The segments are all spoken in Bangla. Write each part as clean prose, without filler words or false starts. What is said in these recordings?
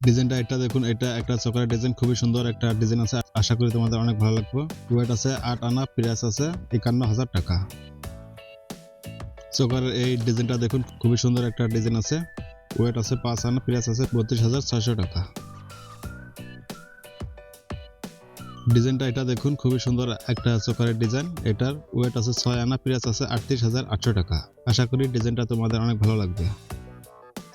ডিজাইনটা এটা দেখুন, এটা একটা চকারের ডিজাইন, খুবই সুন্দর একটা ডিজাইন আছে। আশা করি তোমাদের অনেক ভালো লাগবে। ওয়েট আছে 8 আনা, প্রাইস আছে ৫১,০০০ টাকা। চকারের এই ডিজাইনটা দেখুন, খুবই সুন্দর একটা ডিজাইন আছে। ওয়েট আছে 5 আনা, প্রাইস আছে ৩২,৬০০ টাকা। ডিজাইনটা এটা দেখুন, খুবই সুন্দর একটা চকারের ডিজাইন। এটার ওয়েট আছে 6 আনা, প্রাইস আছে ৩৮,৮০০ টাকা। আশা করি ডিজাইনটা তোমাদের অনেক ভালো লাগবে।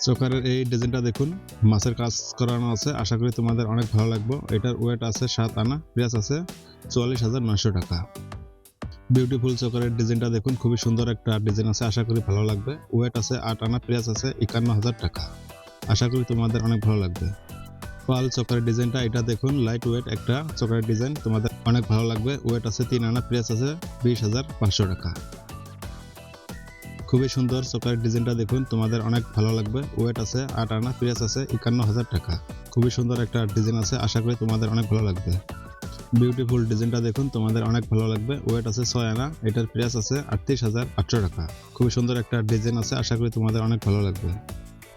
চকারের এই ডিজাইনটা দেখুন, মাছের কাজ করানো আছে। আশা করি তোমাদের অনেক ভালো লাগবে। এটার ওয়েট আছে 7 আনা, প্রাইস আছে ৪৪,৯০০ টাকা। বিউটিফুল চকারের ডিজাইনটা দেখুন, খুবই সুন্দর একটা ডিজাইন আছে। আশা করি ভালো লাগবে। ওয়েট আছে 8 আনা, প্রাইস আছে ৫১,০০০ টাকা। আশা করি তোমাদের অনেক ভালো লাগবে। পাল চকারের ডিজাইনটা এটা দেখুন, লাইট ওয়েট একটা চকারের ডিজাইন, তোমাদের অনেক ভালো লাগবে। ওয়েট আছে 3 আনা, প্রাইস আছে ২০,৫০০ টাকা। খুবই সুন্দর চকারের ডিজাইনটা দেখুন, তোমাদের অনেক ভালো লাগবে। ওয়েট আছে 8 আনা, প্রাইস আছে ৫১,০০০ টাকা। খুবই সুন্দর একটা ডিজাইন আছে। আশা করি তোমাদের অনেক ভালো লাগবে। বিউটিফুল ডিজাইনটা দেখুন, তোমাদের অনেক ভালো লাগবে। ওয়েট আছে 6 আনা, এটার প্রাইস আছে ৩৮,৮০০ টাকা। খুবই সুন্দর একটা ডিজাইন আছে। আশা করি তোমাদের অনেক ভালো লাগবে।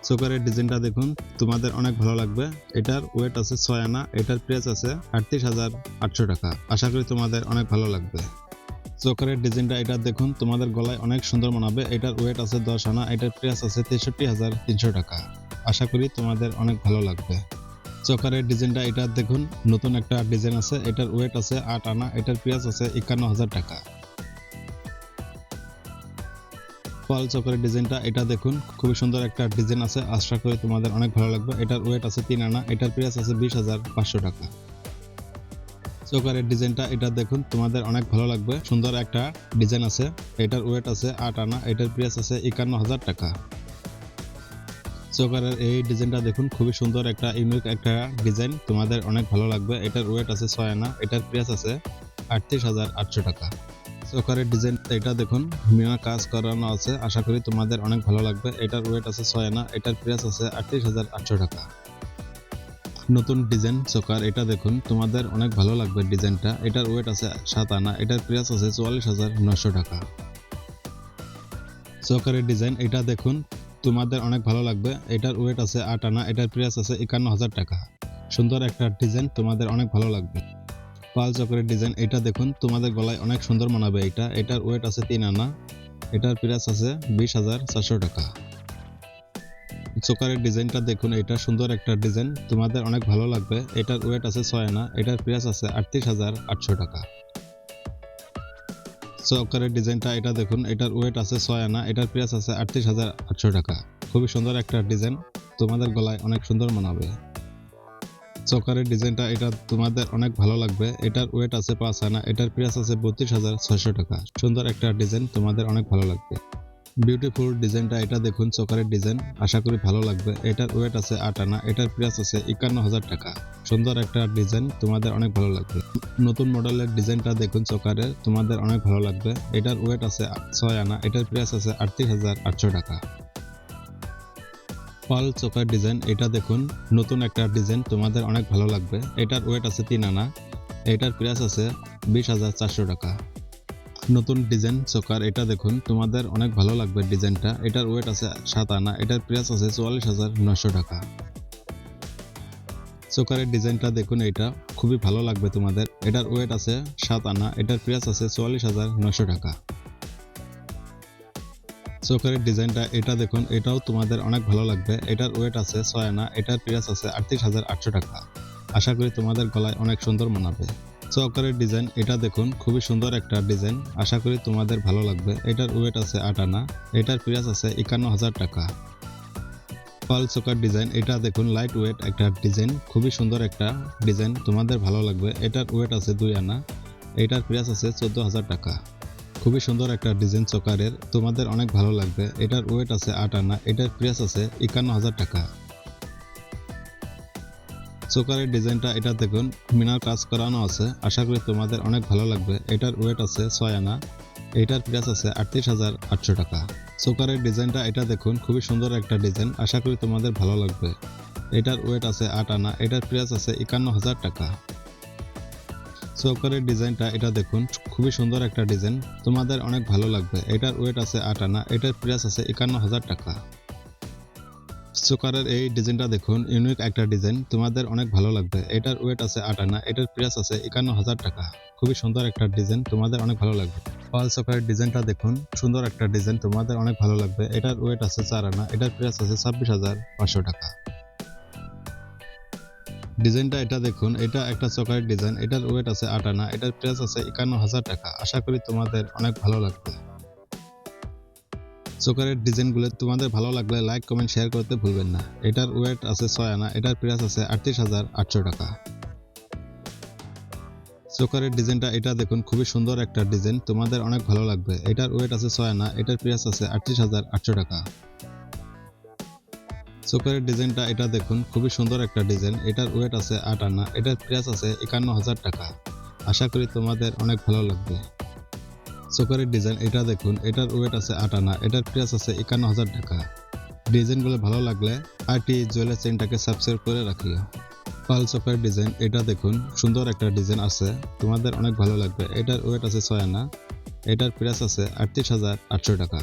চোকারের ডিজাইনটা দেখুন, তোমাদের অনেক ভালো লাগবে। এটার ওয়েট আছে 6 আনা, এটার প্রাইস আছে ৩৮,৮০০ টাকা। আশা করি তোমাদের অনেক ভালো লাগবে। চোকারের ডিজাইনটা এটা দেখুন, তোমাদের গলায় অনেক সুন্দর মানাবে। এটার ওয়েট আছে 10 আনা, এটার প্রাইস আছে ৬৩,৩০০ টাকা। আশা করি তোমাদের অনেক ভালো লাগবে। চকারের ডিজাইনটা এটা দেখুন, নতুন একটা ডিজাইন আছে। এটার ওয়েট আছে 8 আনা, এটার প্রাইস আছে ৫১,০০০ টাকা। পাল চকারের ডিজাইনটা এটা দেখুন, খুবই সুন্দর একটা ডিজাইন আছে। আশা করি তোমাদের অনেক ভালো লাগবে। এটার ওয়েট আছে 3 আনা, এটার প্রাইস আছে ২০,৫০০ টাকা। চকারের ডিজাইনটা এটা দেখুন, তোমাদের অনেক ভালো লাগবে। সুন্দর একটা ডিজাইন আছে। এটার ওয়েট আছে 8 আনা, এটার প্রাইস আছে ৫১,০০০ টাকা। চোকারের এই ডিজাইনটা দেখুন, খুবই সুন্দর একটা ইউনিক একটা ডিজাইন, তোমাদের অনেক ভালো লাগবে। এটার ওয়েট আছে 6 আনা, এটার প্রাইস আছে ৩৮,৮০০ টাকা। চোকারের ডিজাইন এটা দেখুন, মিনা কাজ করানো আছে। আশা করি তোমাদের অনেক ভালো লাগবে। এটার ওয়েট আছে 6 আনা, এটার প্রাইস আছে ৩৮,৮০০ টাকা। নতুন ডিজাইন চোকার এটা দেখুন, তোমাদের অনেক ভালো লাগবে ডিজাইনটা। এটার ওয়েট আছে 7 আনা, এটার প্রাইস আছে ৪৪,৯০০ টাকা। চোকারের ডিজাইন এটা দেখুন, তোমাদের অনেক ভালো লাগবে। এটার ওয়েট আছে 8 আনা, এটার প্রাইস আছে ৫১,০০০ টাকা। সুন্দর একটা ডিজাইন, তোমাদের অনেক ভালো লাগবে। পাল চক্রের ডিজাইন এটা দেখুন, তোমাদের গলায় অনেক সুন্দর মানাবে। এটার ওয়েট আছে 3 আনা, এটার প্রাইস আছে ২০,৪০০ টাকা। চোকারের ডিজাইনটা দেখুন, এটা সুন্দর একটা ডিজাইন, তোমাদের অনেক ভালো লাগবে। এটার ওয়েট আছে 6 আনা, এটার প্রাইস আছে ৩৮,৮০০ টাকা। চকারের ডিজাইনটা এটা দেখুন, এটার ওয়েট আছে 6 আনা, এটার প্রাইস আছে ৩৮,৮০০ টাকা। খুবই সুন্দর একটা ডিজাইন, তোমাদের গলায় অনেক সুন্দর মানাবে। চকারের ডিজাইনটা এটা তোমাদের অনেক ভালো লাগবে। এটার ওয়েট আছে 5 আনা, এটার প্রাইস আছে ৩২,৬০০ টাকা। সুন্দর একটা ডিজাইন, তোমাদের অনেক ভালো লাগবে। বিউটিফুল ডিজাইনটা এটা দেখুন, চকারের ডিজাইন, আশা করি ভালো লাগবে। এটার ওয়েট আছে 8 আনা, এটার প্রাইস আছে ৫১,০০০ টাকা। সুন্দর একটা ডিজাইন, তোমাদের অনেক ভালো লাগবে। নতুন মডেলের ডিজাইনটা দেখুন চকারের, তোমাদের অনেক ভালো লাগবে। এটার ওয়েট আছে 6 আনা, এটার প্রাইস আছে ৩৮,৮০০ টাকা। পাল চকার ডিজাইন এটা দেখুন, নতুন একটা ডিজাইন, তোমাদের অনেক ভালো লাগবে। এটার ওয়েট আছে 3 আনা, এটার প্রাইস আছে ২০,৪০০ টাকা। নতুন ডিজাইন চকার এটা দেখুন, তোমাদের অনেক ভালো লাগবে ডিজাইনটা। এটার ওয়েট আছে 7 আনা, এটার প্রাইস আছে ৪৪,৯০০ টাকা। চকারের ডিজাইনটা দেখুন, এটা খুবই ভালো লাগবে তোমাদের। এটার ওয়েট আছে 7 আনা, এটার প্রাইস আছে ৪৪,৯০০ টাকা। চকারের ডিজাইনটা এটা দেখুন, এটাও তোমাদের অনেক ভালো লাগবে। এটার ওয়েট আছে 6 আনা, এটার প্রাইস আছে ৩৮,৮০০ টাকা। আশা করি তোমাদের গলায় অনেক সুন্দর মানাবে। চকারের ডিজাইন এটা দেখুন, খুবই সুন্দর একটা ডিজাইন, আশা করি তোমাদের ভালো লাগবে। এটার ওয়েট আছে 8 আনা, এটার প্রাইস আছে ৫১,০০০ টাকা। পাল চকার ডিজাইন এটা দেখুন, লাইট ওয়েট একটা ডিজাইন, খুবই সুন্দর একটা ডিজাইন, তোমাদের ভালো লাগবে। এটার ওয়েট আছে 2 আনা, এটার প্রাইস আছে ১৪,০০০ টাকা। খুবই সুন্দর একটা ডিজাইন চকারের, তোমাদের অনেক ভালো লাগবে। এটার ওয়েট আছে 8 আনা, এটার প্রাইস আছে ৫১,০০০ টাকা। চোকারের ডিজাইনটা এটা দেখুন, মিনার কাজ করানো আছে। আশা করি তোমাদের অনেক ভালো লাগবে। এটার ওয়েট আছে 6 আনা, এটার প্রাইস আছে ৩৮,৮০০ টাকা। চোকারের ডিজাইনটা এটা দেখুন, খুবই সুন্দর একটা ডিজাইন, আশা করি তোমাদের ভালো লাগবে। এটার ওয়েট আছে 8 আনা, এটার প্রাইস আছে ৫১,০০০ টাকা। চৌকারের ডিজাইনটা এটা দেখুন, খুবই সুন্দর একটা ডিজাইন, তোমাদের অনেক ভালো লাগবে। এটার ওয়েট আছে 8 আনা, এটার প্রাইস আছে ৫১,০০০ টাকা। চোকারের এই ডিজাইনটা দেখুন, ইউনিক একটা ডিজাইন, তোমাদের অনেক ভালো লাগবে। এটার ওয়েট আছে 8 আনা, এটার প্রাইস আছে 51,000 টাকা। খুবই সুন্দর একটা ডিজাইন, তোমাদের অনেক ভালো লাগবে। পাল চোকারের ডিজাইনটা দেখুন, সুন্দর একটা ডিজাইন, তোমাদের অনেক ভালো লাগবে। এটার ওয়েট আছে 4 আনা, এটার প্রাইস আছে 26,500 টাকা। ডিজাইনটা এটা দেখুন, এটা একটা চোকারের ডিজাইন, এটার ওয়েট আছে 8 আনা, এটার প্রাইস আছে 51,000 টাকা। আশা করি তোমাদের অনেক ভালো লাগবে। চোকারের ডিজাইনগুলো তোমাদের ভালো লাগলে লাইক, কমেন্ট, শেয়ার করতে ভুলবেন না। এটার ওয়েট আছে 6 আনা, এটার প্রাইস আছে 38,800 টাকা। চোকারের ডিজাইনটা এটা দেখুন, খুবই সুন্দর একটা ডিজাইন, তোমাদের অনেক ভালো লাগবে। এটার ওয়েট আছে 6 আনা, এটার প্রাইস আছে 38,800 টাকা। চোকারের ডিজাইনটা এটা দেখুন, খুবই সুন্দর একটা ডিজাইন, এটার ওয়েট আছে 8 আনা, এটার প্রাইস আছে 51,000 টাকা। আশা করি তোমাদের অনেক ভালো লাগবে। চোকারের ডিজাইন এটা দেখুন, এটার ওয়েট আছে 8 আনা, এটার প্রাইস আছে 51,000 টাকা। ডিজাইনগুলো ভালো লাগলে আরটি জুয়েলার্স চ্যানেলটাকে সাবস্ক্রাইব করে রাখিও। পাল চোকারের ডিজাইন এটা দেখুন, সুন্দর একটা ডিজাইন আছে, তোমাদের অনেক ভালো লাগবে। এটার ওয়েট আছে 6 আনা, এটার প্রাইস আছে 38,800 টাকা।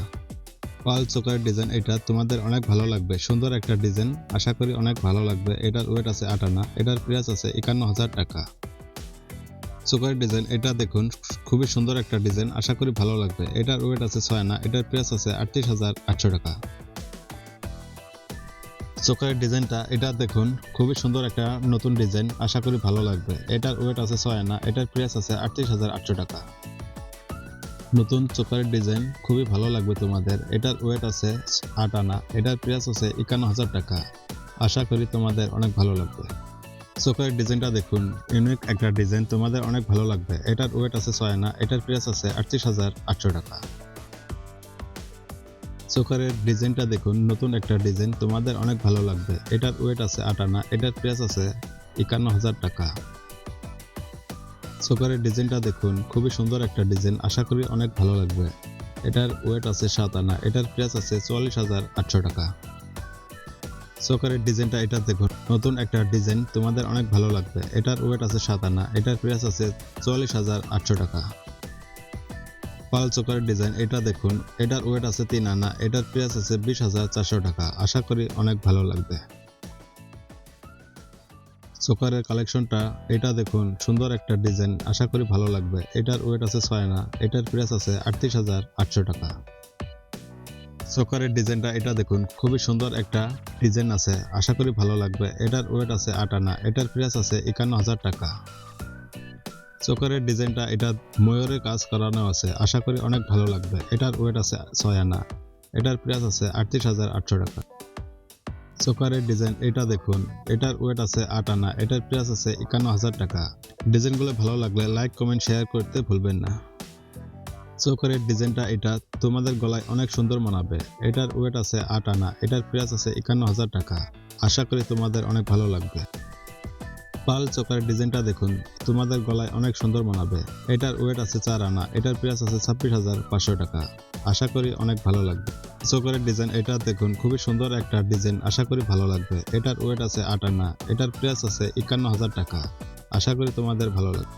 পাল চোকারের ডিজাইন এটা তোমাদের অনেক ভালো লাগবে, সুন্দর একটা ডিজাইন, আশা করি অনেক ভালো লাগবে। এটার ওয়েট আছে 8 আনা, এটার প্রাইস আছে 51,000 টাকা। চোকারের ডিজাইন এটা দেখুন, খুবই সুন্দর একটা ডিজাইন, আশা করি ভালো লাগবে। এটার ওয়েট আছে 6 আনা, এটার প্রাইস আছে 38,800 টাকা। চোকারের ডিজাইনটা এটা দেখুন, খুবই সুন্দর একটা নতুন ডিজাইন, আশা করি ভালো লাগবে। এটার ওয়েট আছে 6 আনা, এটার প্রাইস আছে 38,800 টাকা। নতুন চোকারের ডিজাইন খুবই ভালো লাগবে তোমাদের। এটার ওয়েট আছে 8 আনা, এটার প্রাইস আছে 51,000 টাকা। আশা করি তোমাদের অনেক ভালো লাগবে। চোকারের ডিজাইনটা দেখুন, ইউনিক একটা ডিজাইন, তোমাদের অনেক ভালো লাগবে। এটার ওয়েট আছে 6 আনা, এটার প্রাইস আছে 38,800 টাকা। চোকারের ডিজাইনটা দেখুন, নতুন একটা ডিজাইন, তোমাদের অনেক ভালো লাগবে। এটার ওয়েট আছে 8 আনা, এটার প্রাইস আছে 51,000 টাকা। চোকারের ডিজাইনটা দেখুন, খুবই সুন্দর একটা ডিজাইন, আশা করি অনেক ভালো লাগবে। এটার ওয়েট আছে 7 আনা, এটার প্রাইস আছে 44,800 টাকা। চোকারের ডিজাইনটা এটা দেখুন, নতুন একটা ডিজাইন, তোমাদের অনেক ভালো লাগবে। এটার ওয়েট আছে 7 আনা, এটার প্রাইস আছে 44,800 টাকা। পাল চোকারের ডিজাইন এটা দেখুন, এটার ওয়েট আছে 3 আনা, এটার প্রাইস আছে 20,400 টাকা। আশা করি অনেক ভালো লাগবে। চোকারের কালেকশনটা এটা দেখুন, সুন্দর একটা ডিজাইন, আশা করি ভালো লাগবে। এটার ওয়েট আছে 6 আনা, এটার প্রাইস আছে 38,800 টাকা। চোকারের ডিজাইনটা এটা দেখুন, খুবই সুন্দর একটা ডিজাইন আছে, আশা করি ভালো লাগবে। এটার ওয়েট আছে 8 আনা, এটার প্রাইস আছে 51,000 টাকা। চোকারের ডিজাইনটা এটা ময়ূরের কাজ করানো আছে, আশা করি অনেক ভালো লাগবে। এটার ওয়েট আছে 6 আনা, এটার প্রাইস আছে 38,800 টাকা। চোকারের ডিজাইন এটা দেখুন, এটার ওয়েট আছে 8 আনা, এটার প্রাইস আছে 51,000 টাকা। ডিজাইনগুলো ভালো লাগলে লাইক, কমেন্ট, শেয়ার করতে ভুলবেন না। চোকারের ডিজাইনটা এটা তোমাদের গলায় অনেক সুন্দর মানাবে। এটার ওয়েট আছে 8 আনা, এটার প্রাইস আছে 51,000 টাকা। আশা করি তোমাদের অনেক ভালো লাগবে। পাল চোকারের ডিজাইনটা দেখুন, তোমাদের গলায় অনেক সুন্দর মানাবে। এটার ওয়েট আছে 4 আনা, এটার প্রাইস আছে 26,500 টাকা। আশা করি অনেক ভালো লাগবে। চোকারের ডিজাইন এটা দেখুন, খুবই সুন্দর একটা ডিজাইন, আশা করি ভালো লাগবে। এটার ওয়েট আছে 8 আনা, এটার প্রাইস আছে 51,000 টাকা। আশা করি তোমাদের ভালো লাগবে।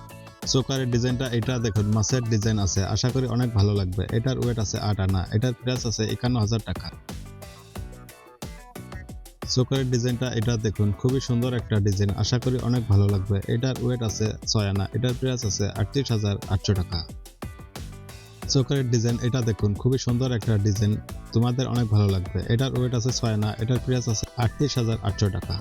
চোকারের ডিজাইনটা এটা দেখুন, মাছের ডিজাইন আছে, আশা করি অনেক ভালো লাগবে। এটার ওয়েট আছে 8 আনা, এটার প্রাইস আছে 51,000 টাকা। চোকারের ডিজাইনটা এটা দেখুন, খুবই সুন্দর একটা ডিজাইন, আশা করি অনেক ভালো লাগবে। এটার ওয়েট আছে 6 আনা, এটার প্রাইস আছে 38,800 টাকা। চোকারের ডিজাইন এটা দেখুন, খুবই সুন্দর একটা ডিজাইন, তোমাদের অনেক ভালো লাগবে। এটার ওয়েট আছে 6 আনা, এটার প্রাইস আছে 38,800 টাকা।